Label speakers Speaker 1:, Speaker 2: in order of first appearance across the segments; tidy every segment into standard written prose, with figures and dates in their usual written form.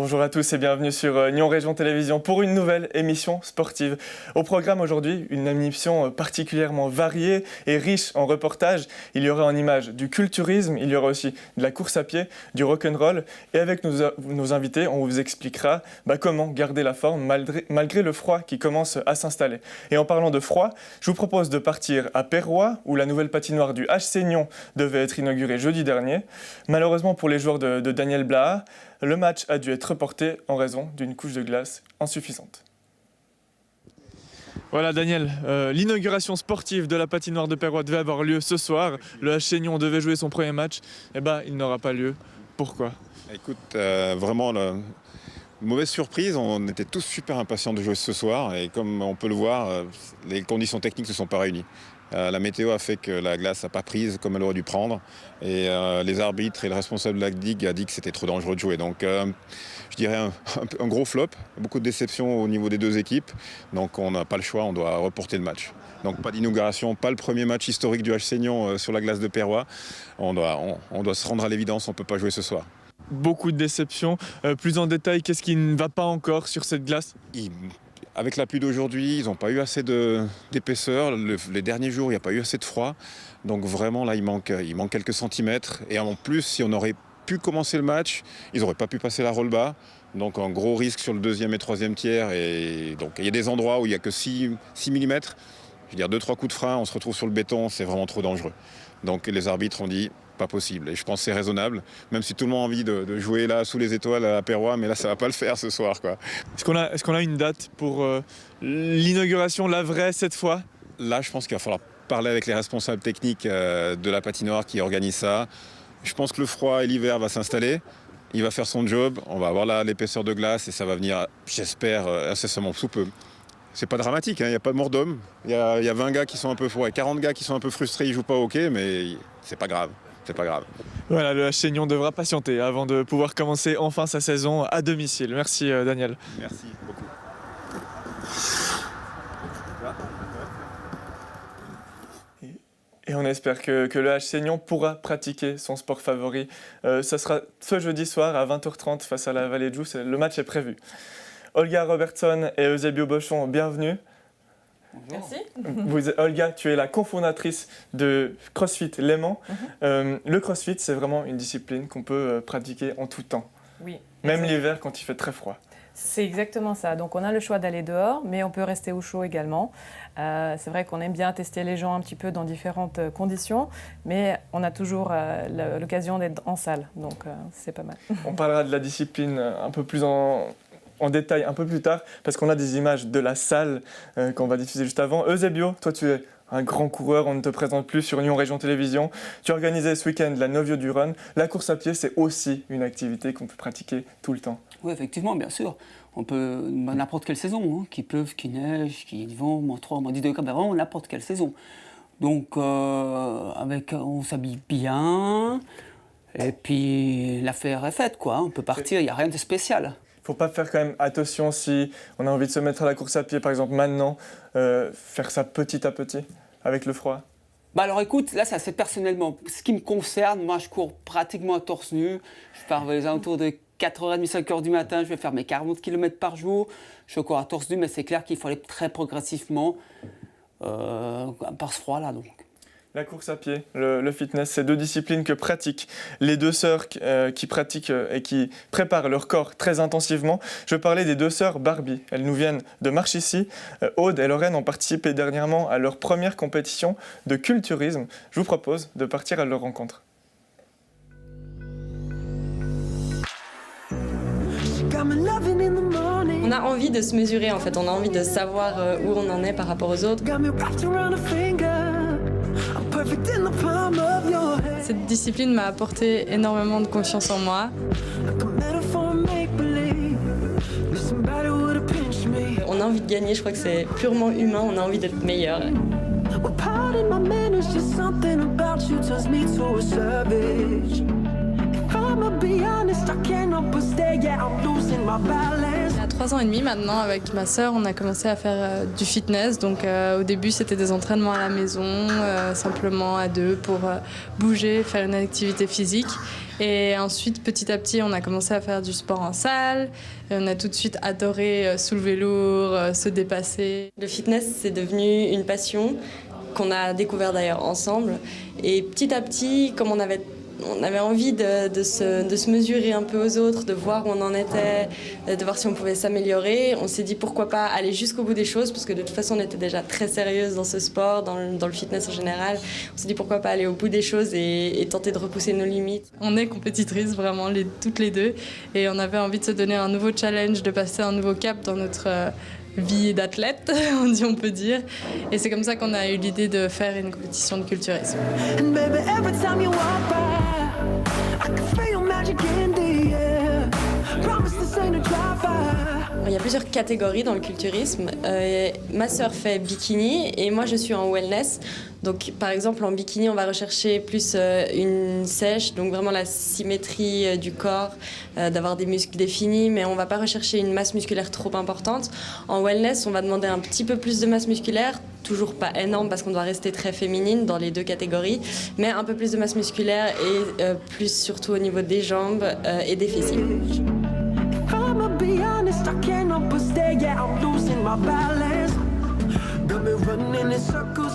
Speaker 1: Bonjour à tous et bienvenue sur Nyon Région Télévision pour une nouvelle émission sportive. Au programme aujourd'hui, une émission particulièrement variée et riche en reportages. Il y aura en images du culturisme, il y aura aussi de la course à pied, du rock'n'roll. Et avec nos invités, on vous expliquera comment garder la forme malgré le froid qui commence à s'installer. Et en parlant de froid, je vous propose de partir à Perrois, où la nouvelle patinoire du HC Nyon devait être inaugurée jeudi dernier. Malheureusement pour les joueurs de Daniel Blaha, le match a dû être reporté en raison d'une couche de glace insuffisante. Voilà Daniel, l'inauguration sportive de la patinoire de Perrois devait avoir lieu ce soir. Le HC Nyon devait jouer son premier match. Il n'aura pas lieu. Pourquoi ?
Speaker 2: Écoute, vraiment, mauvaise surprise. On était tous super impatients de jouer ce soir. Et comme on peut le voir, les conditions techniques ne se sont pas réunies. La météo a fait que la glace n'a pas prise comme elle aurait dû prendre. Et les arbitres et le responsable de la Ligue a dit que c'était trop dangereux de jouer. Donc je dirais un gros flop, beaucoup de déceptions au niveau des deux équipes. Donc on n'a pas le choix, on doit reporter le match. Donc pas d'inauguration, pas le premier match historique du HC Nyon sur la glace de Perrois. On doit se rendre à l'évidence, on ne peut pas jouer ce soir.
Speaker 1: Beaucoup de déceptions. Plus en détail, qu'est-ce qui ne va pas encore sur cette glace ?
Speaker 2: Avec la pluie d'aujourd'hui, ils n'ont pas eu assez d'épaisseur. Les derniers jours, il n'y a pas eu assez de froid. Donc vraiment, là, il manque quelques centimètres. Et en plus, si on aurait pu commencer le match, ils n'auraient pas pu passer la roll-bas. Donc un gros risque sur le deuxième et troisième tiers. Et donc il y a des endroits où il n'y a que 6 mm. Je veux dire, 2-3 coups de frein, on se retrouve sur le béton, c'est vraiment trop dangereux. Donc les arbitres ont dit, pas possible. Et je pense que c'est raisonnable, même si tout le monde a envie de jouer là sous les étoiles à Perrois, mais là ça va pas le faire ce soir, quoi.
Speaker 1: Est-ce qu'on a une date pour l'inauguration, la vraie cette fois ?
Speaker 2: Là, je pense qu'il va falloir parler avec les responsables techniques de la patinoire qui organisent ça. Je pense que le froid et l'hiver va s'installer. Il va faire son job, on va avoir là l'épaisseur de glace et ça va venir, j'espère, incessamment sous peu. C'est pas dramatique, il n'y a pas de mort d'homme. Il y a 20 gars qui sont un peu 40 gars qui sont un peu frustrés, ils jouent pas au hockey, mais c'est pas grave. C'est pas grave.
Speaker 1: Voilà, le HC Nyon devra patienter avant de pouvoir commencer enfin sa saison à domicile. Merci Daniel.
Speaker 2: Merci beaucoup.
Speaker 1: Et on espère que le HC Nyon pourra pratiquer son sport favori. Ça sera ce jeudi soir à 20h30 face à la Vallée de Joux. Le match est prévu. Olga Robertson et Eusebio Bochon, bienvenue.
Speaker 3: Merci.
Speaker 1: Olga, tu es la cofondatrice de CrossFit Léman. Le CrossFit, c'est vraiment une discipline qu'on peut pratiquer en tout temps.
Speaker 3: Oui.
Speaker 1: Même l'hiver quand il fait très froid.
Speaker 3: C'est exactement ça. Donc on a le choix d'aller dehors, mais on peut rester au chaud également. C'est vrai qu'on aime bien tester les gens un petit peu dans différentes conditions, mais on a toujours l'occasion d'être en salle, donc c'est pas mal.
Speaker 1: On parlera de la discipline un peu plus en détail un peu plus tard, parce qu'on a des images de la salle qu'on va diffuser juste avant. Eusebio, toi tu es un grand coureur, on ne te présente plus sur Nyon Région Télévision. Tu as organisé ce week-end la Novio du Run. La course à pied, c'est aussi une activité qu'on peut pratiquer tout le temps.
Speaker 4: Oui, effectivement, bien sûr. On peut, n'importe quelle saison, qu'il pleuve, qu'il neige, qu'il y ait du vent, -3, -10 degrés, vraiment n'importe quelle saison. Donc, on s'habille bien, et puis l'affaire est faite, quoi. On peut partir, il n'y a rien de spécial.
Speaker 1: Il ne faut pas faire quand même attention si on a envie de se mettre à la course à pied, par exemple maintenant, faire ça petit à petit, avec le froid.
Speaker 4: Alors écoute, là ça c'est personnellement. Ce qui me concerne, moi je cours pratiquement à torse nu. Je pars vers les alentours de 4h30, 5h du matin, je vais faire mes 40 km par jour. Je cours à torse nu, mais c'est clair qu'il faut aller très progressivement par ce froid-là donc.
Speaker 1: La course à pied, le fitness, c'est deux disciplines que pratiquent les deux sœurs qui pratiquent et qui préparent leur corps très intensivement. Je parlais des deux sœurs Barbie. Elles nous viennent de Marchissy. Aude et Lorraine ont participé dernièrement à leur première compétition de culturisme. Je vous propose de partir à leur rencontre.
Speaker 5: On a envie de se mesurer en fait, on a envie de savoir où on en est par rapport aux autres. Cette discipline m'a apporté énormément de confiance en moi. On a envie de gagner, je crois que c'est purement humain, on a envie d'être meilleur.
Speaker 6: 3 ans et demi maintenant, avec ma sœur, on a commencé à faire du fitness. Donc au début, c'était des entraînements à la maison, simplement à deux pour bouger, faire une activité physique. Et ensuite, petit à petit, on a commencé à faire du sport en salle. Et on a tout de suite adoré soulever lourd, se dépasser.
Speaker 5: Le fitness, c'est devenu une passion qu'on a découvert d'ailleurs ensemble. Et petit à petit, comme on avait envie de se mesurer un peu aux autres, de voir où on en était, de voir si on pouvait s'améliorer. On s'est dit pourquoi pas aller jusqu'au bout des choses, parce que de toute façon on était déjà très sérieuse dans ce sport, dans le fitness en général. On s'est dit pourquoi pas aller au bout des choses et tenter de repousser nos limites.
Speaker 6: On est compétitrices vraiment, toutes les deux, et on avait envie de se donner un nouveau challenge, de passer un nouveau cap dans notre vie d'athlète, on peut dire. Et c'est comme ça qu'on a eu l'idée de faire une compétition de culturisme.
Speaker 5: Il y a plusieurs catégories dans le culturisme. Ma sœur fait bikini et moi je suis en wellness. Donc par exemple en bikini on va rechercher plus une sèche, donc vraiment la symétrie du corps, d'avoir des muscles définis, mais on ne va pas rechercher une masse musculaire trop importante. En wellness on va demander un petit peu plus de masse musculaire, toujours pas énorme parce qu'on doit rester très féminine dans les deux catégories, mais un peu plus de masse musculaire et plus surtout au niveau des jambes et des fessiers.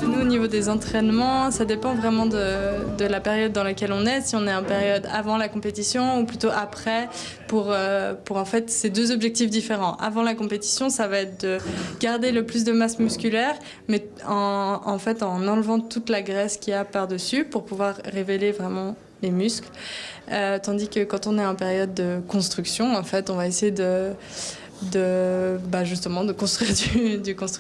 Speaker 6: Nous, au niveau des entraînements, ça dépend vraiment de la période dans laquelle on est. Si on est en période avant la compétition ou plutôt après, pour en fait, c'est deux objectifs différents. Avant la compétition, ça va être de garder le plus de masse musculaire, mais en fait, en enlevant toute la graisse qu'il y a par-dessus pour pouvoir révéler vraiment les muscles. Tandis que quand on est en période de construction, en fait, on va essayer justement de construire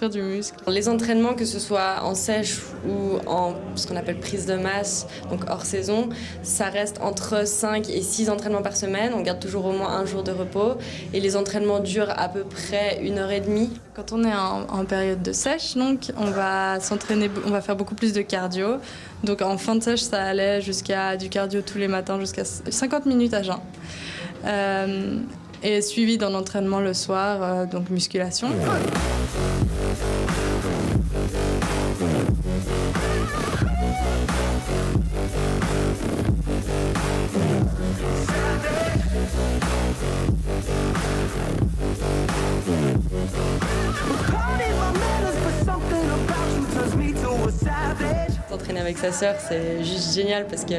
Speaker 6: du muscle.
Speaker 5: Les entraînements, que ce soit en sèche ou en ce qu'on appelle prise de masse, donc hors saison, ça reste entre 5 et 6 entraînements par semaine. On garde toujours au moins un jour de repos et les entraînements durent à peu près 1h30.
Speaker 6: Quand on est en période de sèche, donc, on va s'entraîner, on va faire beaucoup plus de cardio. Donc en fin de sèche, ça allait jusqu'à du cardio tous les matins, jusqu'à 50 minutes à jeun. Et suivi d'un entraînement le soir, donc musculation.
Speaker 5: S'entraîner avec sa sœur, c'est juste génial parce que,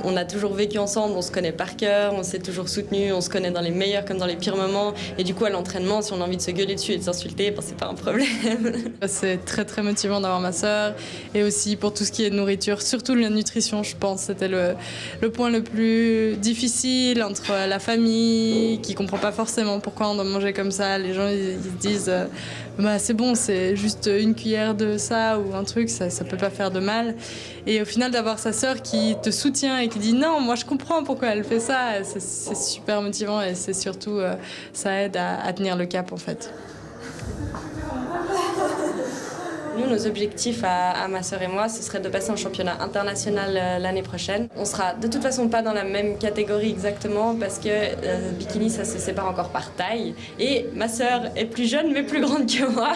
Speaker 5: on a toujours vécu ensemble, on se connaît par cœur, on s'est toujours soutenus, on se connaît dans les meilleurs comme dans les pires moments. Et du coup, à l'entraînement, si on a envie de se gueuler dessus et de s'insulter, c'est pas un problème.
Speaker 6: C'est très très motivant d'avoir ma sœur. Et aussi pour tout ce qui est nourriture, surtout la nutrition, je pense, c'était le point le plus difficile entre la famille, qui comprend pas forcément pourquoi on doit manger comme ça. Les gens ils se disent c'est bon, c'est juste une cuillère de ça ou un truc, ça peut pas faire de mal. Et au final, d'avoir sa sœur qui te soutient et qui dit non, moi je comprends pourquoi elle fait ça, c'est super motivant et c'est surtout, ça aide à tenir le cap en fait.
Speaker 5: Nous, nos objectifs à ma sœur et moi, ce serait de passer en championnat international l'année prochaine. On sera de toute façon pas dans la même catégorie exactement parce que bikini, ça se sépare encore par taille. Et ma sœur est plus jeune mais plus grande que moi.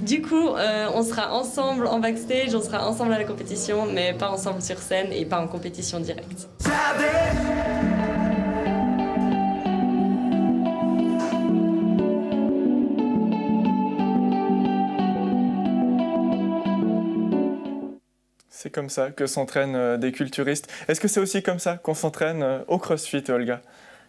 Speaker 5: Du coup, on sera ensemble en backstage, on sera ensemble à la compétition, mais pas ensemble sur scène et pas en compétition directe.
Speaker 1: C'est comme ça que s'entraînent des culturistes. Est-ce que c'est aussi comme ça qu'on s'entraîne au CrossFit, Olga ?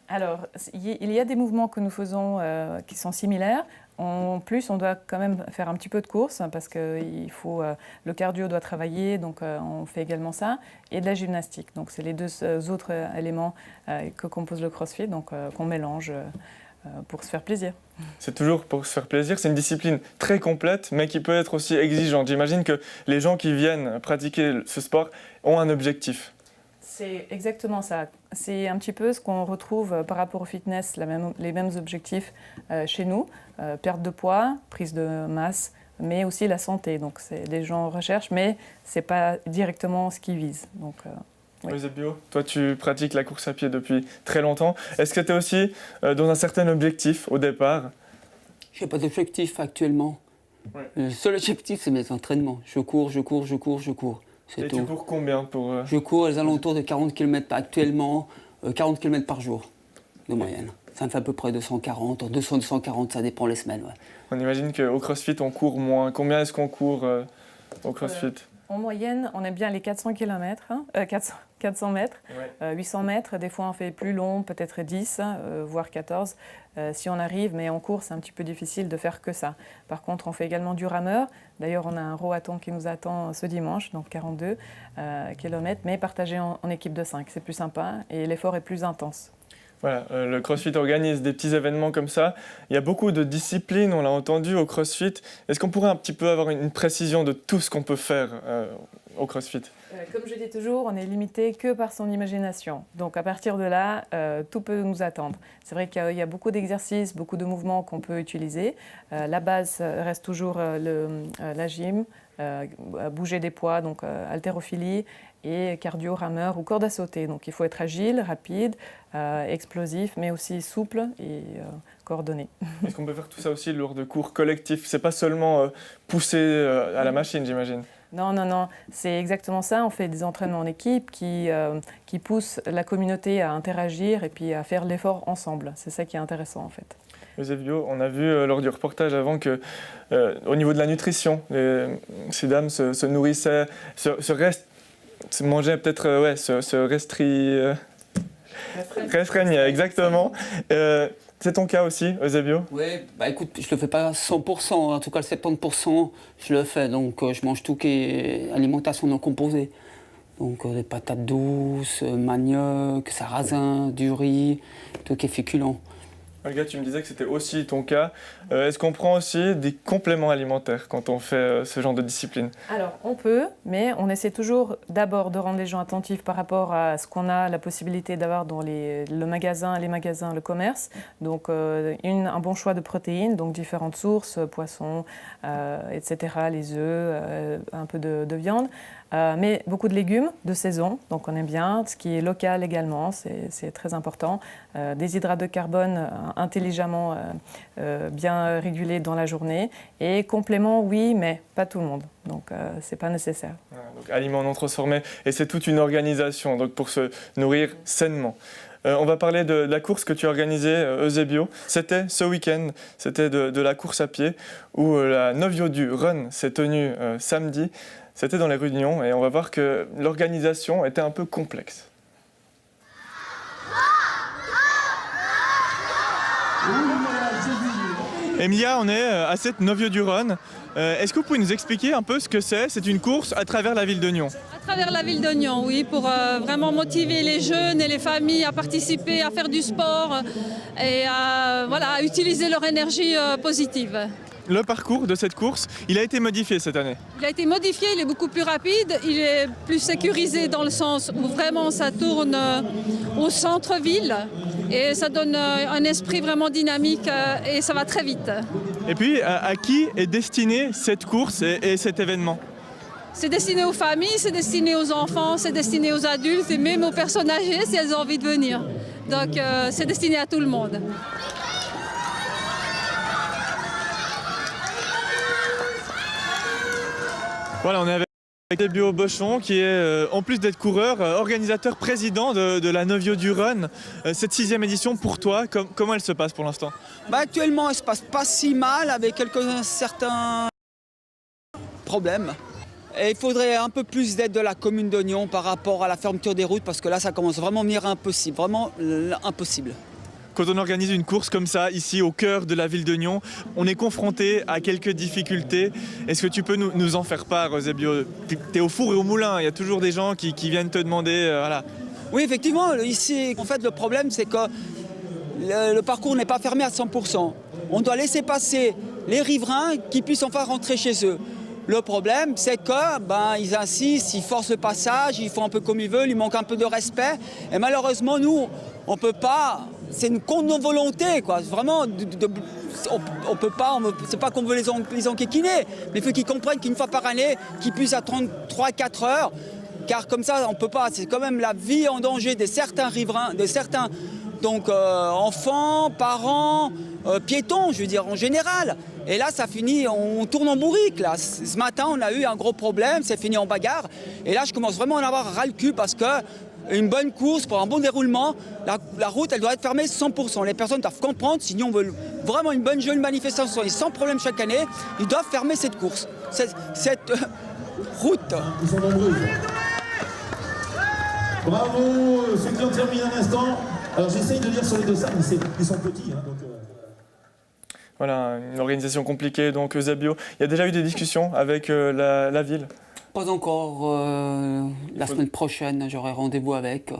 Speaker 3: Alors, il y a des mouvements que nous faisons qui sont similaires. En plus, on doit quand même faire un petit peu de course parce que le cardio doit travailler, donc on fait également ça, et de la gymnastique. Donc, c'est les deux autres éléments que compose le CrossFit, donc qu'on mélange pour se faire plaisir.
Speaker 1: C'est toujours pour se faire plaisir. C'est une discipline très complète, mais qui peut être aussi exigeante. J'imagine que les gens qui viennent pratiquer ce sport ont un objectif.
Speaker 3: C'est exactement ça. C'est un petit peu ce qu'on retrouve par rapport au fitness, les mêmes objectifs chez nous. Perte de poids, prise de masse, mais aussi la santé. Donc les gens recherchent, mais ce n'est pas directement ce qu'ils visent. Donc Oui.
Speaker 1: Eusebio, toi tu pratiques la course à pied depuis très longtemps. Est-ce que tu es aussi dans un certain objectif au départ?
Speaker 4: Je n'ai pas d'objectif actuellement.
Speaker 1: Ouais.
Speaker 4: Le seul objectif, c'est mes entraînements. Je cours. C'est
Speaker 1: Et
Speaker 4: tout.
Speaker 1: tu cours combien pour...
Speaker 4: Je cours aux alentours de 40 km actuellement, 40 km par jour de moyenne. Ça me fait à peu près 240, 200-240, ça dépend les semaines. Ouais.
Speaker 1: On imagine qu'au CrossFit on court moins. Combien est-ce qu'on court au CrossFit?
Speaker 3: En moyenne, on aime bien les 400 km, 400 mètres,
Speaker 1: Ouais.
Speaker 3: 800 mètres. Des fois, on fait plus long, peut-être 10, voire 14. Si on arrive, mais en cours, c'est un petit peu difficile de faire que ça. Par contre, on fait également du rameur. D'ailleurs, on a un rohathon qui nous attend ce dimanche, donc 42 km, mais partagé en équipe de 5. C'est plus sympa et l'effort est plus intense.
Speaker 1: Voilà, le CrossFit organise des petits événements comme ça. Il y a beaucoup de disciplines, on l'a entendu, au CrossFit. Est-ce qu'on pourrait un petit peu avoir une précision de tout ce qu'on peut faire au CrossFit?
Speaker 3: Comme je dis toujours, on est limité que par son imagination. Donc à partir de là, tout peut nous attendre. C'est vrai qu'il y a beaucoup d'exercices, beaucoup de mouvements qu'on peut utiliser. La base reste toujours la gym, bouger des poids, donc haltérophilie, et cardio, rameur ou corde à sauter. Donc il faut être agile, rapide, explosif, mais aussi souple et coordonné.
Speaker 1: Est-ce qu'on peut faire tout ça aussi lors de cours collectifs? C'est pas seulement pousser à la machine, j'imagine.
Speaker 3: Non, c'est exactement ça. On fait des entraînements en équipe qui poussent la communauté à interagir et puis à faire l'effort ensemble. C'est ça qui est intéressant en fait.
Speaker 1: Eusebio, on a vu lors du reportage avant que, au niveau de la nutrition, ces dames se nourrissaient, mangeaient peut-être, restreignaient, exactement. C'est ton cas aussi, Eusebio?
Speaker 4: Oui, bah écoute, je le fais pas à 100%, en tout cas le 70%, je le fais. Donc je mange tout qui est alimentation non composée. Donc des patates douces, manioc, sarrasin, du riz, tout qui est féculent.
Speaker 1: Olga, tu me disais que c'était aussi ton cas. Est-ce qu'on prend aussi des compléments alimentaires quand on fait ce genre de discipline?
Speaker 3: Alors, on peut, mais on essaie toujours d'abord de rendre les gens attentifs par rapport à ce qu'on a la possibilité d'avoir dans les magasins, le commerce. Donc, un bon choix de protéines, donc différentes sources, poissons, etc., les œufs, un peu de viande. Mais beaucoup de légumes de saison, donc on aime bien. Ce qui est local également, c'est très important. Des hydrates de carbone intelligemment bien régulés dans la journée. Et compléments, oui, mais pas tout le monde. Donc c'est pas nécessaire.
Speaker 1: Donc aliments non transformés. Et c'est toute une organisation donc, pour se nourrir sainement. On va parler de la course que tu as organisée, Eusebio. C'était ce week-end, c'était de la course à pied, où la Novio du Run s'est tenue samedi. C'était dans les rues de Nyon et on va voir que l'organisation était un peu complexe. Emilia, on est à cette Novio du Run. Est-ce que vous pouvez nous expliquer un peu ce que c'est? C'est une course à travers la ville de Nyon.
Speaker 7: À travers la ville de Nyon, oui, pour vraiment motiver les jeunes et les familles à participer, à faire du sport et à utiliser leur énergie positive.
Speaker 1: Le parcours de cette course, il a été modifié cette année.
Speaker 7: Il a été modifié, il est beaucoup plus rapide, il est plus sécurisé dans le sens où vraiment ça tourne au centre-ville et ça donne un esprit vraiment dynamique et ça va très vite.
Speaker 1: Et puis, à qui est destinée cette course et cet événement?
Speaker 7: C'est destiné aux familles, c'est destiné aux enfants, c'est destiné aux adultes et même aux personnes âgées si elles ont envie de venir. Donc c'est destiné à tout le monde.
Speaker 1: Voilà, on est avec Eusebio Bochon qui est, en plus d'être coureur, organisateur président de la Novio du Run. Cette 6e édition, pour toi, comment elle se passe pour l'instant?
Speaker 8: Actuellement, elle se passe pas si mal avec certains problèmes. Et il faudrait un peu plus d'aide de la commune de Nyon par rapport à la fermeture des routes parce que là, ça commence vraiment à venir impossible, vraiment impossible.
Speaker 1: Quand on organise une course comme ça, ici au cœur de la ville de Nyon, on est confronté à quelques difficultés. Est-ce que tu peux nous en faire part, Eusebio? Tu es au four et au moulin, il y a toujours des gens qui viennent te demander... voilà.
Speaker 8: Oui, effectivement, ici, en fait, le problème, c'est que le parcours n'est pas fermé à 100%. On doit laisser passer les riverains qui puissent enfin rentrer chez eux. Le problème, c'est que ils insistent, ils forcent le passage, ils font un peu comme ils veulent, il manque un peu de respect. Et malheureusement, nous, on peut pas... C'est une contre nos volontés, quoi. Vraiment, on peut pas, c'est pas qu'on veut les enquiquiner, mais il faut qu'ils comprennent qu'une fois par année, qu'ils puissent attendre 3-4 heures car comme ça, on peut pas. C'est quand même la vie en danger de certains riverains, de certains enfants, parents, piétons, je veux dire, en général. Et là, ça finit, on tourne en bourrique. Là. Ce matin, on a eu un gros problème, c'est fini en bagarre. Et là, je commence vraiment à en avoir ras le cul parce que une bonne course, pour un bon déroulement, la route, elle doit être fermée 100%. Les personnes doivent comprendre, sinon on veut vraiment une bonne jeune manifestation et sans problème chaque année, ils doivent fermer cette course, cette route.
Speaker 9: Ils sont nombreux. Bravo, ceux qui ont terminé un instant. Alors j'essaye de lire sur les deux salles, mais ils sont petits. Hein, donc,
Speaker 1: Voilà, une organisation compliquée. Donc Zabio, il y a déjà eu des discussions avec la ville?
Speaker 4: Pas encore. La semaine prochaine, j'aurai rendez-vous avec.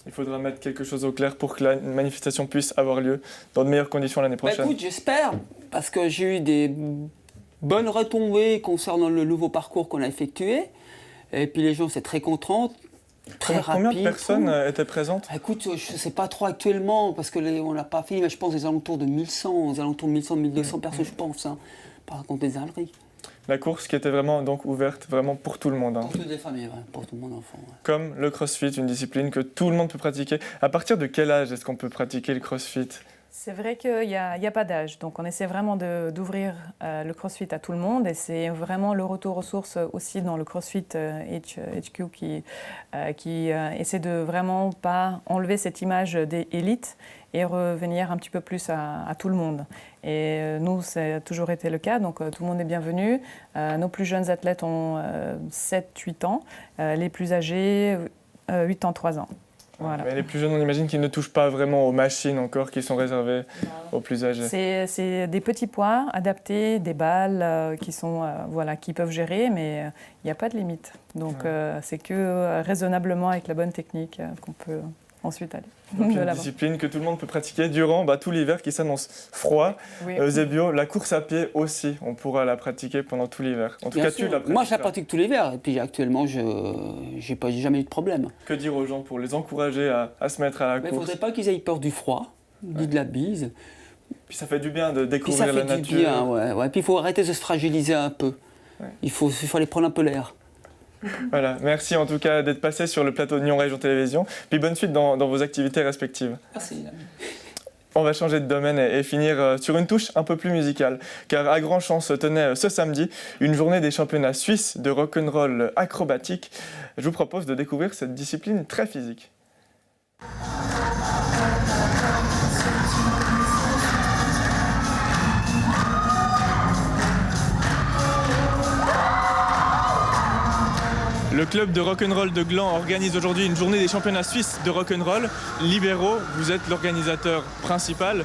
Speaker 1: Il faudra mettre quelque chose au clair pour que la manifestation puisse avoir lieu dans de meilleures conditions l'année prochaine.
Speaker 4: Écoute, j'espère, parce que j'ai eu des bonnes retombées concernant le nouveau parcours qu'on a effectué. Et puis les gens, c'est très contents. Très
Speaker 1: Combien
Speaker 4: rapide,
Speaker 1: de personnes étaient présentes?
Speaker 4: Écoute, je ne sais pas trop actuellement, parce qu'on n'a pas fini, mais je pense des alentours de 1100, aux alentours de 1100, 1200 personnes, je pense, hein, par contre des âneries.
Speaker 1: La course qui était vraiment donc ouverte vraiment pour tout le monde. Hein.
Speaker 4: Pour toutes les familles, ouais, pour tout le monde enfant. Ouais.
Speaker 1: Comme le crossfit, une discipline que tout le monde peut pratiquer. À partir de quel âge est-ce qu'on peut pratiquer le crossfit?
Speaker 3: C'est vrai qu'il n'y a pas d'âge, donc on essaie vraiment d'ouvrir le CrossFit à tout le monde et c'est vraiment le retour aux sources aussi dans le CrossFit HQ qui essaie de vraiment pas enlever cette image des élites et revenir un petit peu plus à tout le monde. Et nous, ça a toujours été le cas, donc tout le monde est bienvenu. Nos plus jeunes athlètes ont 7-8 ans, les plus âgés 83 ans. Voilà.
Speaker 1: Mais les plus jeunes, on imagine qu'ils ne touchent pas vraiment aux machines encore qui sont réservées aux plus âgés.
Speaker 3: C'est des petits poids adaptés, des balles qui peuvent gérer, mais il n'y a pas de limite. Donc c'est que raisonnablement avec la bonne technique qu'on peut ensuite aller.
Speaker 1: Donc une discipline que tout le monde peut pratiquer durant tout l'hiver qui s'annonce froid.
Speaker 3: Oui.
Speaker 1: Zébio, la course à pied aussi, on pourra la pratiquer pendant tout l'hiver. En tout cas, tu la pratiques.
Speaker 4: Moi, je la pratique tout l'hiver et puis actuellement, je n'ai jamais eu de problème.
Speaker 1: Que dire aux gens pour les encourager à se mettre à la
Speaker 4: Mais
Speaker 1: course?
Speaker 4: il ne faudrait pas qu'ils aient peur du froid, ni de la bise.
Speaker 1: Puis ça fait du bien de découvrir
Speaker 4: puis ça
Speaker 1: la
Speaker 4: fait
Speaker 1: nature.
Speaker 4: Du bien, ouais. Puis il faut arrêter de se fragiliser un peu.
Speaker 1: Ouais.
Speaker 4: Il faut aller prendre un peu l'air.
Speaker 1: Voilà, merci en tout cas d'être passé sur le plateau de Nyon Région Télévisions. Puis bonne suite dans vos activités respectives.
Speaker 4: Merci.
Speaker 1: On va changer de domaine et finir sur une touche un peu plus musicale. Car à Grandchamp se tenait ce samedi une journée des championnats suisses de rock'n'roll acrobatique. Je vous propose de découvrir cette discipline très physique. Le club de rock'n'roll de Gland organise aujourd'hui une journée des championnats suisses de rock'n'roll. Libéraux, vous êtes l'organisateur principal.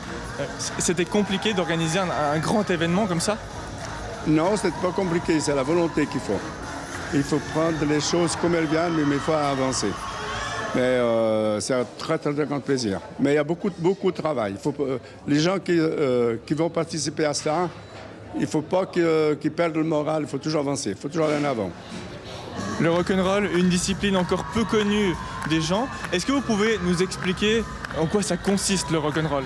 Speaker 1: C'était compliqué d'organiser un grand événement comme ça?
Speaker 10: Non, c'est pas compliqué, c'est la volonté qu'il faut. Il faut prendre les choses comme elles viennent, mais il faut avancer. Mais c'est un très, très, très grand plaisir. Mais il y a beaucoup de travail. Les gens qui vont participer à ça, il ne faut pas qu'ils perdent le moral, il faut toujours avancer, il faut toujours aller en avant.
Speaker 1: Le rock'n'roll, une discipline encore peu connue des gens. Est-ce que vous pouvez nous expliquer en quoi ça consiste le rock'n'roll?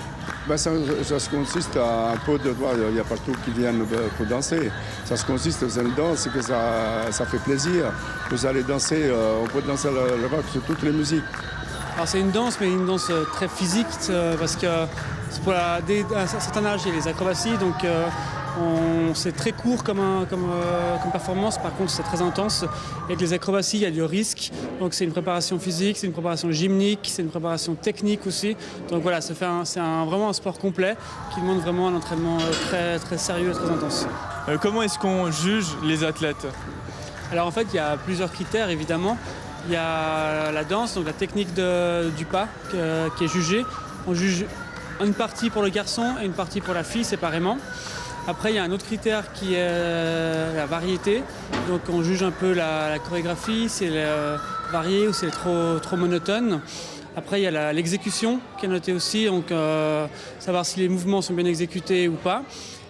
Speaker 10: Ça se consiste à un peu de voir, il y a partout qui viennent pour danser. Ça se consiste dans une danse que ça fait plaisir. Vous allez danser, on peut danser le rock sur toutes les musiques.
Speaker 11: Alors c'est une danse, mais une danse très physique parce que pour un certain âge, il y a les acrobaties, donc c'est très court comme performance, par contre c'est très intense. Avec les acrobaties, il y a du risque, donc c'est une préparation physique, c'est une préparation gymnique, c'est une préparation technique aussi. Donc voilà, c'est vraiment un sport complet qui demande vraiment un entraînement très, très sérieux et très intense.
Speaker 1: Comment est-ce qu'on juge les athlètes?
Speaker 11: Alors en fait, il y a plusieurs critères évidemment. Il y a la danse, donc la technique du pas qui est jugée. On juge une partie pour le garçon et une partie pour la fille séparément. Après, il y a un autre critère qui est la variété. Donc on juge un peu la chorégraphie, si elle est variée ou si elle est trop monotone. Après, il y a l'exécution qui est notée aussi, donc savoir si les mouvements sont bien exécutés ou pas.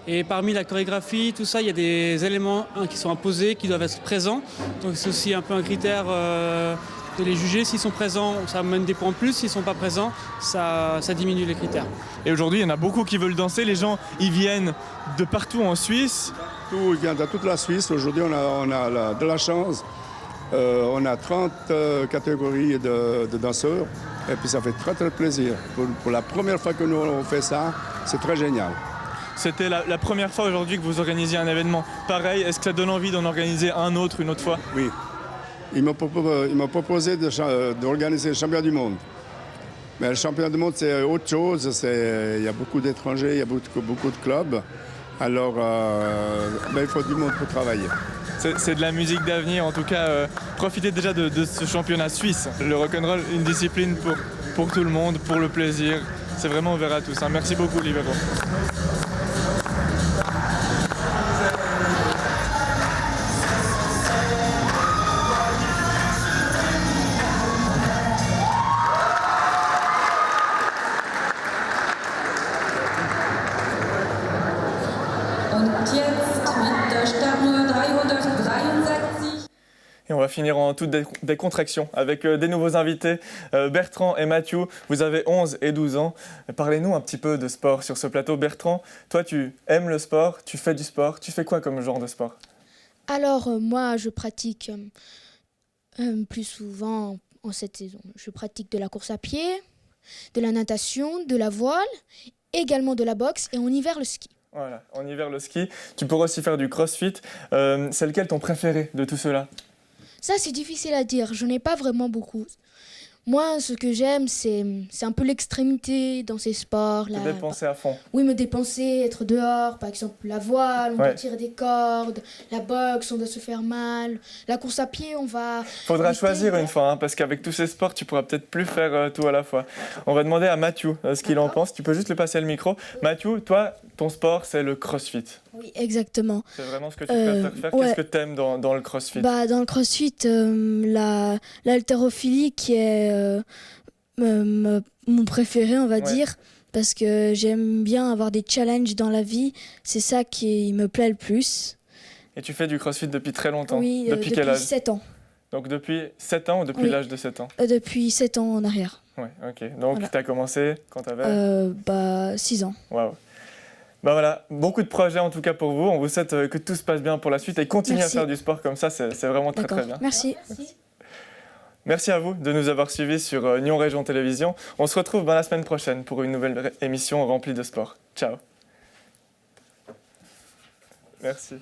Speaker 11: Et parmi la chorégraphie, tout ça, il y a des éléments qui sont imposés, qui doivent être présents. Donc c'est aussi un peu un critère de les juger. S'ils sont présents, ça amène des points en plus. S'ils ne sont pas présents, ça diminue les critères.
Speaker 1: Et aujourd'hui, il y en a beaucoup qui veulent danser. Les gens, ils viennent de partout en Suisse.
Speaker 10: Ils viennent de toute la Suisse. Aujourd'hui, on a de la chance On a 30 catégories de danseurs et puis ça fait très très plaisir. Pour la première fois que nous on fait ça, c'est très génial.
Speaker 1: C'était la première fois aujourd'hui que vous organisiez un événement. Pareil, est-ce que ça donne envie d'en organiser un autre une autre fois?
Speaker 10: Oui. Il m'a proposé d'organiser le championnat du monde. Mais le championnat du monde, c'est autre chose. Il y a beaucoup d'étrangers, il y a beaucoup de clubs. Alors, il faut du monde pour travailler.
Speaker 1: C'est de la musique d'avenir. En tout cas, profitez déjà de ce championnat suisse. Le rock'n'roll, une discipline pour tout le monde, pour le plaisir. C'est vraiment ouvert à tous. Hein. Merci beaucoup, Libero. Et on va finir en toute décontraction avec des nouveaux invités, Bertrand et Mathieu. Vous avez 11 et 12 ans. Parlez-nous un petit peu de sport sur ce plateau. Bertrand, toi tu aimes le sport, tu fais du sport. Tu fais quoi comme genre de sport?
Speaker 12: Alors moi je pratique plus souvent en cette saison. Je pratique de la course à pied, de la natation, de la voile, également de la boxe et en hiver le ski.
Speaker 1: Voilà, en hiver le ski. Tu pourrais aussi faire du crossfit. C'est lequel ton préféré de tout cela?
Speaker 12: Ça, c'est difficile à dire. Je n'ai pas vraiment beaucoup. Moi, ce que j'aime, c'est un peu l'extrémité dans ces sports.
Speaker 1: Te dépenser à fond.
Speaker 12: Oui, me dépenser, être dehors. Par exemple, la voile, on doit tirer des cordes. La boxe, on doit se faire mal. La course à pied, on va...
Speaker 1: Faudra choisir une fois, hein, parce qu'avec tous ces sports, tu pourras peut-être plus faire tout à la fois. On va demander à Mathieu ce qu'il en pense. Tu peux juste lui passer le micro. Mathieu, toi, ton sport, c'est le crossfit.
Speaker 12: Oui, exactement.
Speaker 1: C'est vraiment ce que tu préfères faire.
Speaker 12: Ouais.
Speaker 1: Qu'est-ce que tu aimes dans le crossfit?
Speaker 12: Dans le crossfit, l'haltérophilie qui est mon préféré, on va dire, parce que j'aime bien avoir des challenges dans la vie. C'est ça qui me plaît le plus.
Speaker 1: Et tu fais du crossfit depuis très longtemps?
Speaker 12: Oui,
Speaker 1: depuis quel âge?
Speaker 12: 7 ans.
Speaker 1: Donc depuis 7 ans ou depuis l'âge de 7 ans?
Speaker 12: Depuis 7 ans en arrière.
Speaker 1: Oui, ok. Donc tu as commencé quand tu
Speaker 12: avais 6 ans.
Speaker 1: Waouh. Bah voilà, beaucoup de projets en tout cas pour vous. On vous souhaite que tout se passe bien pour la suite et continuez à faire du sport comme ça, c'est vraiment très très bien.
Speaker 12: Merci.
Speaker 1: Merci à vous de nous avoir suivis sur Nyon Région Télévision. On se retrouve la semaine prochaine pour une nouvelle émission remplie de sport. Ciao. Merci.